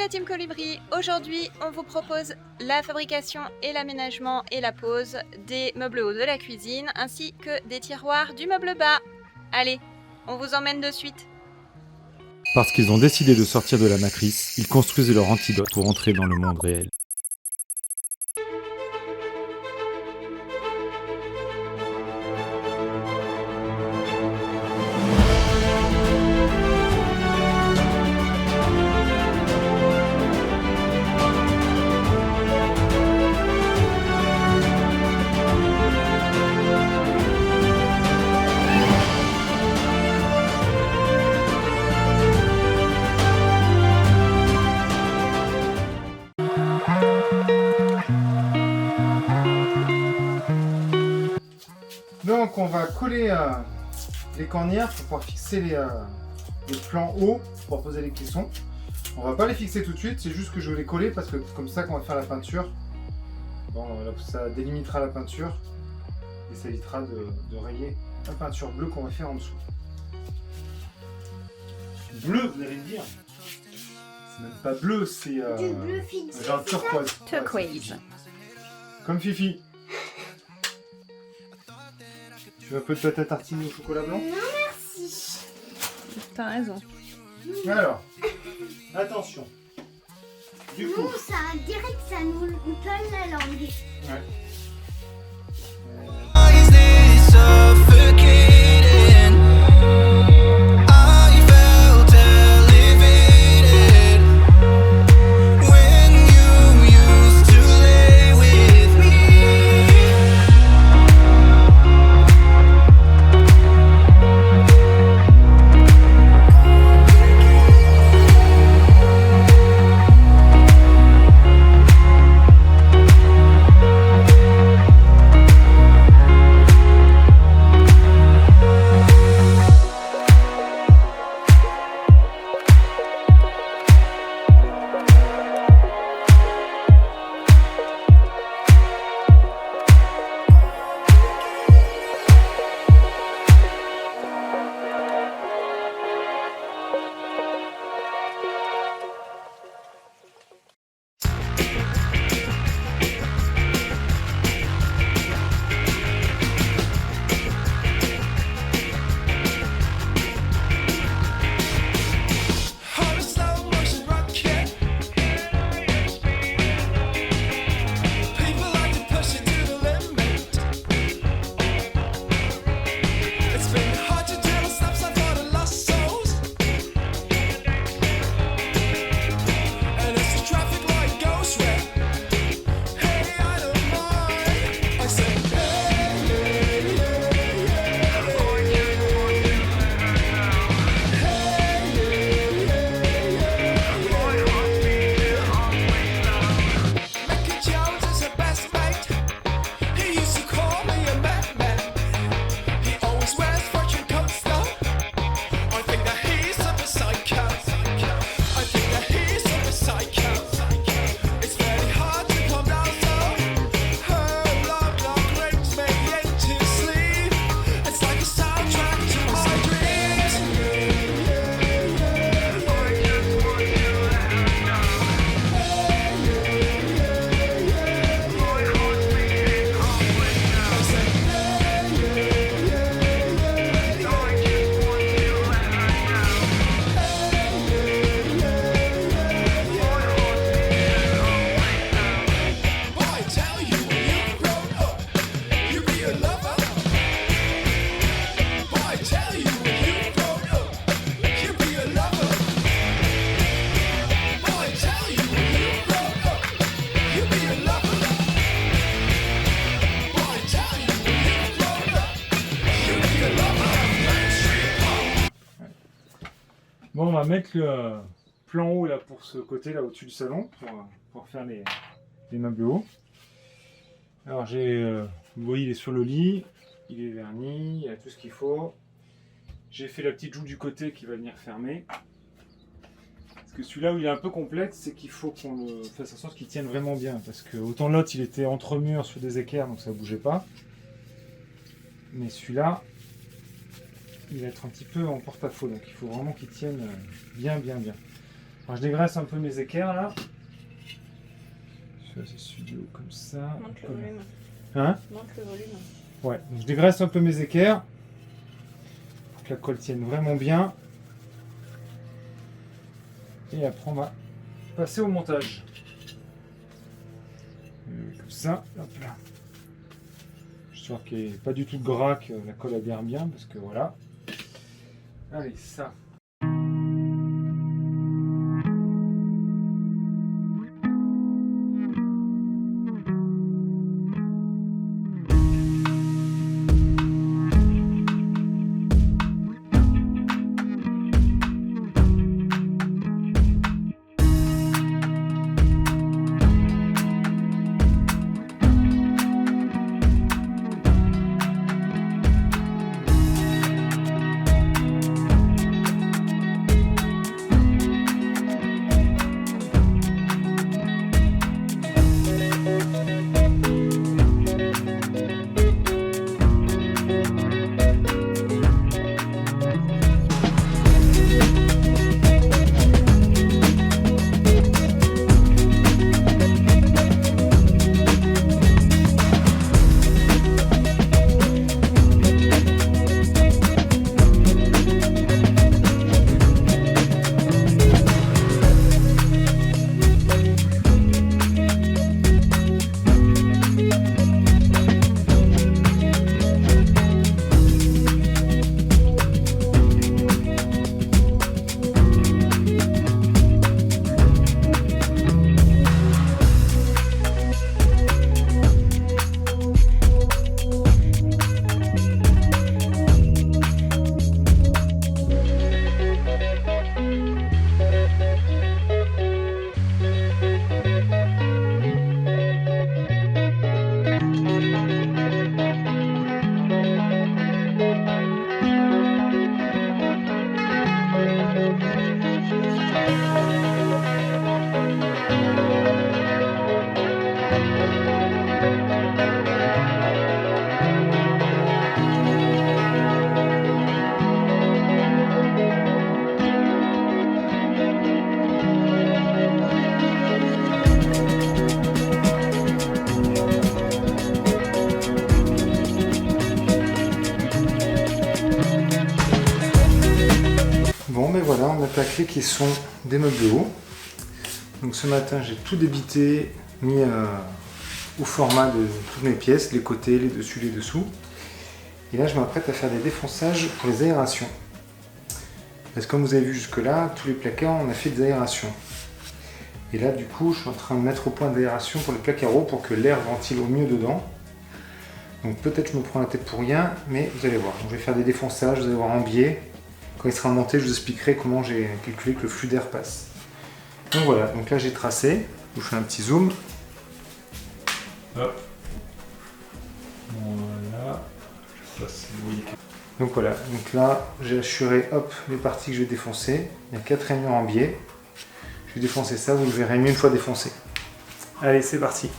la Team Colibri. Aujourd'hui, on vous propose la fabrication et l'aménagement et la pose des meubles hauts de la cuisine ainsi que des tiroirs du meuble bas. Allez, on vous emmène de suite. Parce qu'ils ont décidé de sortir de la matrice, ils construisent leur antidote pour entrer dans le monde réel. Donc on va coller les cornières pour pouvoir fixer les plans hauts pour pouvoir poser les caissons. On va pas les fixer tout de suite, c'est juste que je vais les coller parce que comme ça quand on va faire la peinture, bon, ça délimitera la peinture et ça évitera de rayer la peinture bleue qu'on va faire en dessous. Bleu, vous allez me dire. C'est même pas bleu, c'est Du bleu fixé. genre turquoise. Turquoise. Comme Fifi. Tu veux un peu de pâte à tartiner au chocolat blanc? Non merci. T'as raison. Alors, attention. Du coup, Nous, ça direct, ça nous colle la langue. ouais. Is this suffocating? I felt elevated when you used to lay with me. On a slow motion rocket. People like to push it to the limit. It's been hard to tell a stop sign for the lost souls. And as the traffic light goes red, hey, I don't mind. I say, hey, hey, hey, Mickey Jones is her best mate. He used to call me a madman. He always wears fortune coats though. I think that he's a psycho. I think that he's a psycho. It's very hard to calm down so. Her love brings me into sleep. It's like a soundtrack to my dreams. Boy, tell you when you've grown up, you be a lover. Boy, tell you when you've grown up, you be a lover. Boy, tell you when you've grown up, you be a lover. Boy, tell you when you've grown up, you be a lover. Bon, on va mettre le plan haut là pour ce côté là au-dessus du salon pour faire les meubles hauts. Alors vous voyez il est sur le lit, il est verni, il y a tout ce qu'il faut. J'ai fait la petite joue du côté qui va venir fermer. Parce que celui-là où il est un peu complexe, c'est qu'il faut qu'on le fasse en sorte qu'il tienne vraiment bien. Parce que autant l'autre il était entre murs sur des équerres donc ça bougeait pas. Mais celui-là, il va être un petit peu en porte-à-faux, donc il faut vraiment qu'il tienne bien. Alors, je dégraisse un peu mes équerres là. Je fais assez studio comme ça. Monte le volume. Hein? Monte le volume. Ouais, donc je dégraisse un peu mes équerres pour que la colle tienne vraiment bien. Et après on va passer au montage. Comme ça, hop là. Histoire qu'il n'y ait pas du tout de gras, que la colle adhère bien, parce que voilà. Allez, ça. Bon, mais voilà, on a plaqué qui sont des meubles de haut. Donc ce matin, j'ai tout débité, mis au format de toutes mes pièces, les côtés, les dessus, les dessous. Et là, je m'apprête à faire des défonçages pour les aérations. Parce que comme vous avez vu jusque-là, tous les placards, on a fait des aérations. Et là, du coup, je suis en train de mettre au point d'aération pour les placards hauts pour que l'air ventile au mieux dedans. Donc peut-être je me prends la tête pour rien, mais vous allez voir. Donc, je vais faire des défonçages, vous allez voir en biais. Quand il sera monté, je vous expliquerai comment j'ai calculé que le flux d'air passe. Donc voilà, donc là j'ai tracé. Je vous fais un petit zoom. Hop. Voilà. Je sais pas si vous voyez. Donc voilà, donc là j'ai assuré hop, les parties que je vais défoncer. Il y a 4 rainures en biais. Je vais défoncer ça, vous le verrez mieux une fois défoncé. Allez, c'est parti.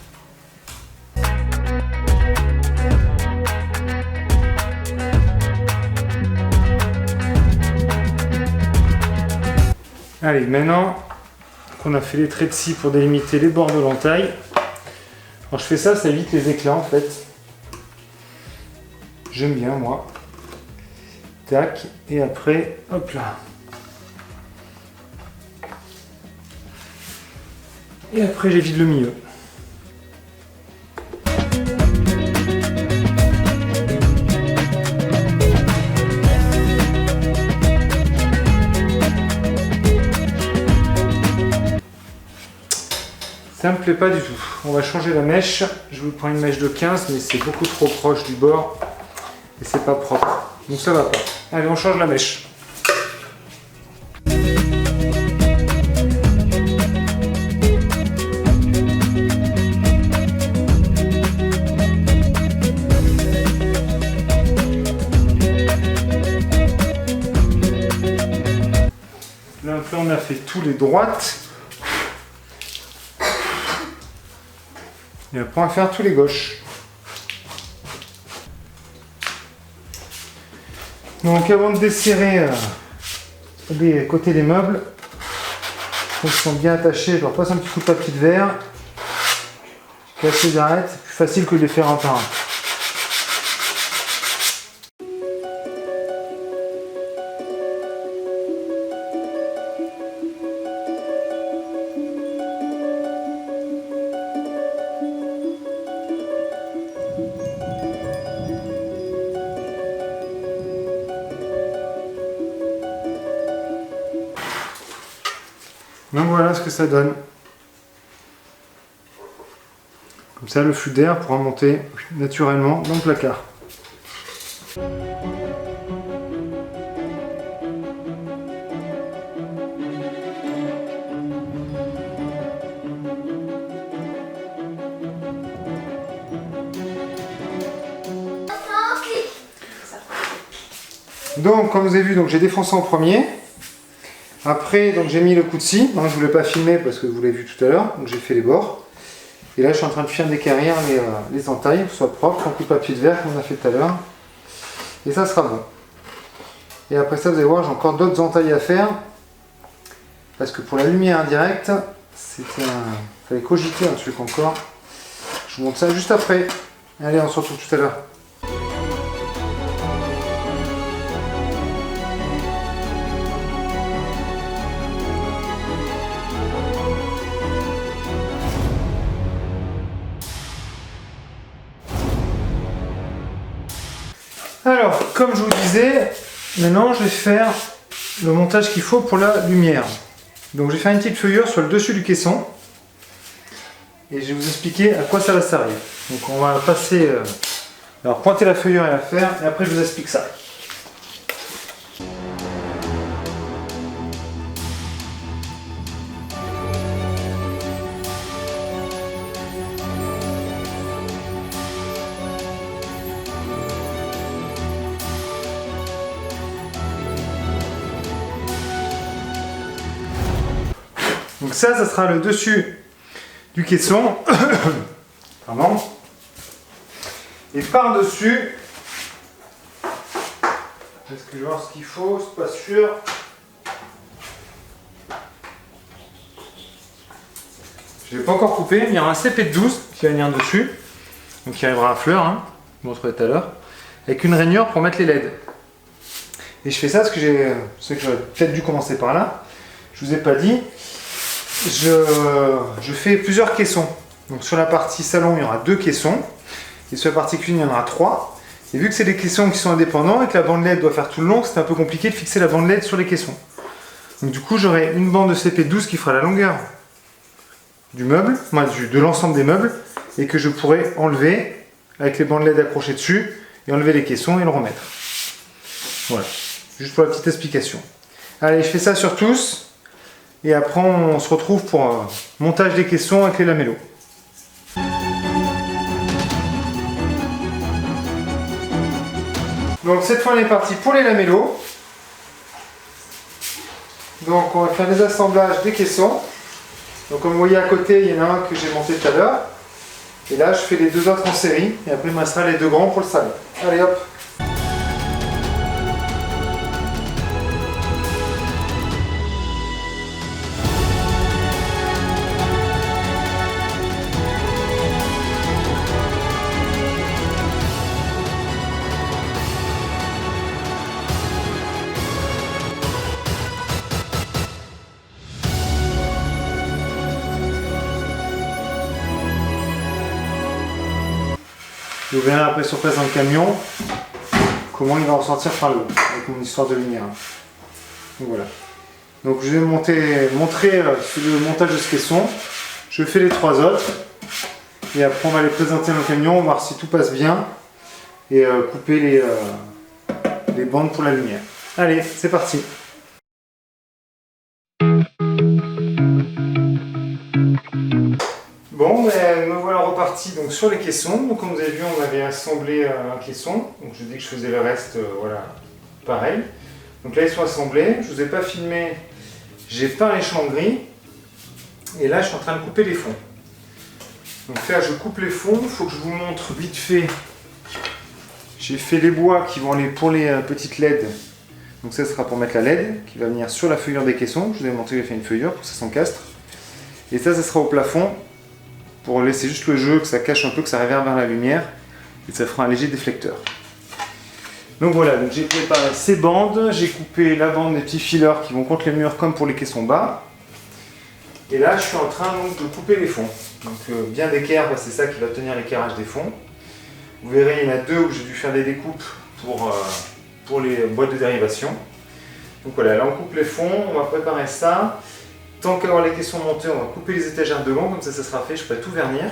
Allez, maintenant qu'on a fait les traits de scie pour délimiter les bords de l'entaille, alors je fais ça, ça évite les éclats en fait. J'aime bien moi. Tac, et après, hop là. Et après j'évite le milieu. Ça me plaît pas du tout. On va changer la mèche. Je vous prends une mèche de 15, mais c'est beaucoup trop proche du bord et c'est pas propre. Donc ça va pas. Allez, on change la mèche. Là, on a fait tous les droites. Et après, on va faire tous les gauches. Donc, avant de desserrer les côtés des meubles, Donc, ils sont bien attachés. Je leur passe un petit coup de papier de verre. Je casse les arêtes. C'est plus facile que de les faire un par un. Donc voilà ce que ça donne. Comme ça, le flux d'air pourra monter naturellement dans le placard. Donc, comme vous avez vu, donc j'ai défoncé en premier. Après, donc j'ai mis le coup de scie. Je ne voulais pas filmer parce que vous l'avez vu tout à l'heure. Donc j'ai fait les bords. Et là, je suis en train de bien décarrir les entailles, pour que ce soit propre, un coup de papier de verre comme on a fait tout à l'heure. Et ça sera bon. Et après ça, vous allez voir, j'ai encore d'autres entailles à faire. Parce que pour la lumière indirecte, fallait cogiter un truc encore. Je vous montre ça juste après. Allez, on se retrouve tout à l'heure. Alors, comme je vous disais, maintenant je vais faire le montage qu'il faut pour la lumière. Donc je vais faire une petite feuillure sur le dessus du caisson. Et je vais vous expliquer à quoi ça va servir. Donc on va passer... alors pointer la feuillure et la faire, et après je vous explique ça. Donc ça sera le dessus du caisson. Pardon. Et par-dessus, est-ce que je vais voir ce qu'il faut, c'est pas sûr. Je ne l'ai pas encore coupé, mais il y aura un CP12 qui va venir dessus. Donc il arrivera à fleur, hein, je vous montrerai tout à l'heure. Avec une rainure pour mettre les LED. Et je fais ça parce que j'aurais peut-être dû commencer par là. Je vous ai pas dit. Je fais plusieurs caissons. Donc sur la partie salon, il y aura 2 caissons. Et sur la partie cuisine, il y en aura 3. Et vu que c'est des caissons qui sont indépendants et que la bande LED doit faire tout le long, c'est un peu compliqué de fixer la bande LED sur les caissons. Donc du coup, j'aurai une bande de CP12 qui fera la longueur du meuble, de l'ensemble des meubles, et que je pourrai enlever avec les bandes LED accrochées dessus, et enlever les caissons et le remettre. Voilà, juste pour la petite explication. Allez, je fais ça sur tous. Et après, on se retrouve pour montage des caissons avec les lamellos. Donc cette fois, on est parti pour les lamellos. Donc on va faire les assemblages des caissons. Donc comme vous voyez à côté, il y en a un que j'ai monté tout à l'heure. Et là, je fais les 2 autres en série. Et après, il me restera les 2 grands pour le salon. Allez hop! Je vous verrai après sur place dans le camion comment il va ressortir par le haut avec mon histoire de lumière. Donc voilà. Donc je vais montrer le montage de ce caisson. Je fais les 3 autres et après on va les présenter dans le camion, voir si tout passe bien et couper les bandes pour la lumière. Allez, c'est parti. Bon, me voilà reparti donc, sur les caissons. Donc, comme vous avez vu, on avait assemblé un caisson. Donc je dis que je faisais le reste, voilà, pareil. Donc là, ils sont assemblés. Je ne vous ai pas filmé. J'ai peint les champs gris. Et là, je suis en train de couper les fonds. Donc là, je coupe les fonds. Il faut que je vous montre vite fait. J'ai fait les bois qui vont aller pour les petites LED. Donc ça sera pour mettre la LED qui va venir sur la feuillure des caissons. Je vous ai montré que j'ai fait une feuillure pour que ça s'encastre. Et ça sera au plafond pour laisser juste le jeu, que ça cache un peu, que ça réverbère la lumière. Et ça fera un léger déflecteur. Donc voilà, donc j'ai préparé ces bandes. J'ai coupé la bande des petits fileurs qui vont contre les murs comme pour les caissons bas. Et là, je suis en train donc, de couper les fonds. Donc bien d'équerre, c'est ça qui va tenir l'équerrage des fonds. Vous verrez, il y en a deux où j'ai dû faire des découpes pour les boîtes de dérivation. Donc voilà, là on coupe les fonds, on va préparer ça. Tant qu'à avoir les caissons montées, on va couper les étagères devant, comme ça sera fait, je pourrai tout vernir.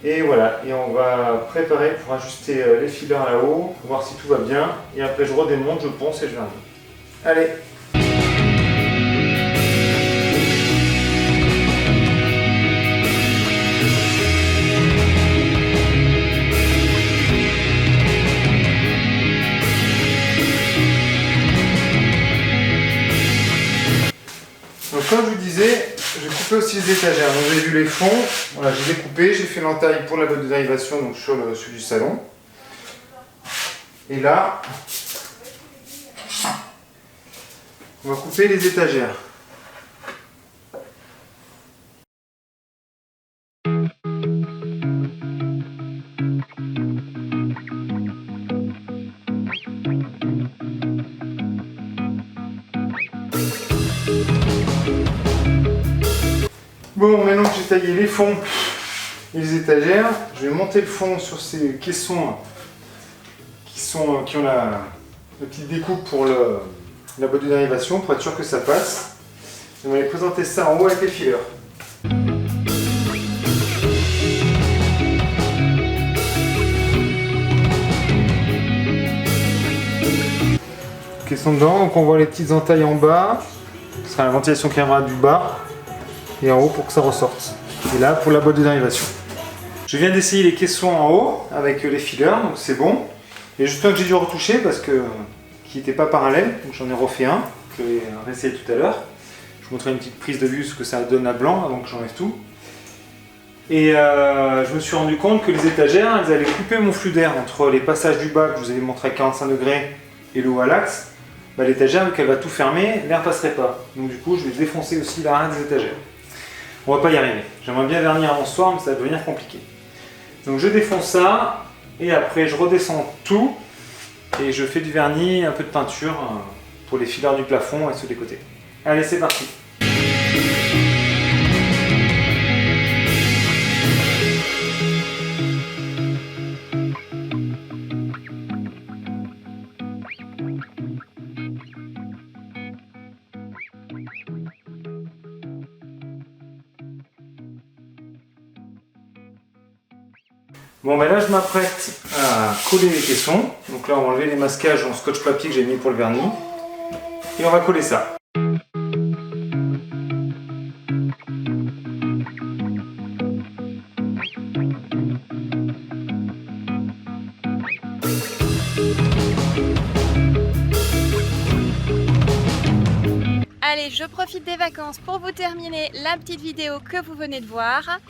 Et voilà, et on va préparer pour ajuster les fileurs là-haut, voir si tout va bien. Et après je redémonte, je ponce et je vernis. Allez! Donc comme je vous disais, j'ai coupé aussi les étagères. Donc j'ai vu les fonds, voilà, je les ai coupés, j'ai fait l'entaille pour la boîte de dérivation donc sur celui du salon. Et là, on va couper les étagères. Bon, maintenant que j'ai taillé les fonds et les étagères, je vais monter le fond sur ces caissons qui ont la petite découpe pour la boîte de dérivation pour être sûr que ça passe. On va les présenter ça en haut avec les fileurs. Caisson dedans, donc on voit les petites entailles en bas. Ce sera la ventilation qui viendra du bas. Et en haut pour que ça ressorte. Et là pour la boîte de dérivation. Je viens d'essayer les caissons en haut avec les fileurs, donc c'est bon. Et juste un que j'ai dû retoucher parce que qui n'était pas parallèle, donc j'en ai refait un que j'ai réessayé tout à l'heure. Je vous montrerai une petite prise de vue ce que ça donne à blanc avant que j'enlève tout. Et je me suis rendu compte que les étagères, elles allaient couper mon flux d'air entre les passages du bas que je vous avais montré à 45 degrés et le haut à l'axe. Bah, l'étagère, vu qu'elle va tout fermer, l'air passerait pas. Donc du coup, je vais défoncer aussi l'arrière des étagères. On va pas y arriver. J'aimerais bien vernir avant ce soir, mais ça va devenir compliqué. Donc je défonce ça, et après je redescends tout, et je fais du vernis, un peu de peinture pour les fileurs du plafond et ceux des côtés. Allez, c'est parti! Bon ben là je m'apprête à coller les caissons. Donc là on va enlever les masquages en scotch papier que j'ai mis pour le vernis. Et on va coller ça. Allez, je profite des vacances pour vous terminer la petite vidéo que vous venez de voir.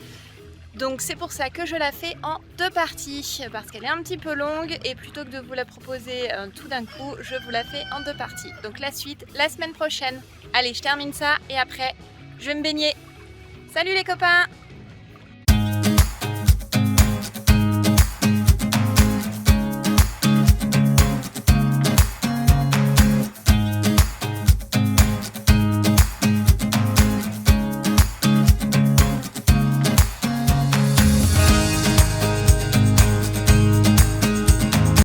Donc c'est pour ça que je la fais en deux parties, parce qu'elle est un petit peu longue et plutôt que de vous la proposer tout d'un coup, je vous la fais en deux parties. Donc la suite, la semaine prochaine. Allez, je termine ça et après, je vais me baigner. Salut les copains!